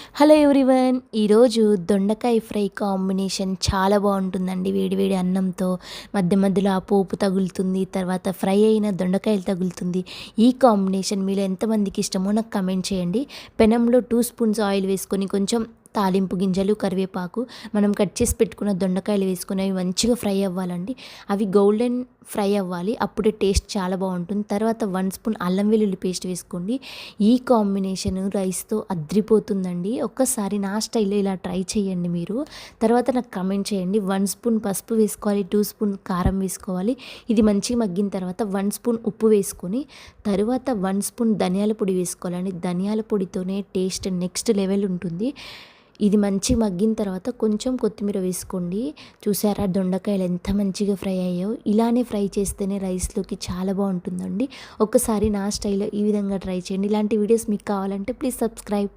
Hello everyone. ఈరోజు దొండకాయ fry combination చాలా బాగుంటుందండి. వేడివేడి అన్నంతో మధ్య మధ్యలో ఆ పోపు తగులుతుంది, తర్వాత ఫ్రై అయిన దొండకాయలు తగులుతుంది. ఈ కాంబినేషన్ మీలో ఎంతమందికి ఇష్టమో నాకు కమెంట్ చేయండి. పెనంలో 2 స్పూన్స్ ఆయిల్ వేసుకొని కొంచెం తాలింపు గింజలు, కరివేపాకు, మనం కట్ చేసి పెట్టుకున్న దొండకాయలు వేసుకొని అవి మంచిగా ఫ్రై అవ్వాలండి. అవి గోల్డెన్ ఫ్రై అవ్వాలి, అప్పుడే టేస్ట్ చాలా బాగుంటుంది. తర్వాత 1 స్పూన్ అల్లం వెల్లుల్లి పేస్ట్ వేసుకోండి. ఈ కాంబినేషన్ రైస్తో అద్రిపోతుందండి. ఒక్కసారి నా స్టైల్లో ఇలా ట్రై చేయండి మీరు. తర్వాత నాకు కమెంట్ చేయండి. 1 స్పూన్ పసుపు వేసుకోవాలి, 2 స్పూన్ కారం వేసుకోవాలి. ఇది మంచిగా మగ్గిన తర్వాత 1 స్పూన్ ఉప్పు వేసుకొని తరువాత 1 స్పూన్ ధనియాల పొడి వేసుకోవాలండి. ధనియాల పొడితోనే టేస్ట్ నెక్స్ట్ లెవెల్ ఉంటుంది. ఇది మంచిగా మగ్గిన తర్వాత కొంచెం కొత్తిమీర వేసుకోండి. చూసారా దొండకాయలు ఎంత మంచిగా ఫ్రై అయ్యాయో. ఇలానే ఫ్రై చేస్తేనే రైస్లోకి చాలా బాగుంటుందండి. ఒక్కసారి నా స్టైల్లో ఈ విధంగా ట్రై చేయండి. ఇలాంటి వీడియోస్ మీకు కావాలంటే ప్లీజ్ సబ్స్క్రైబ్.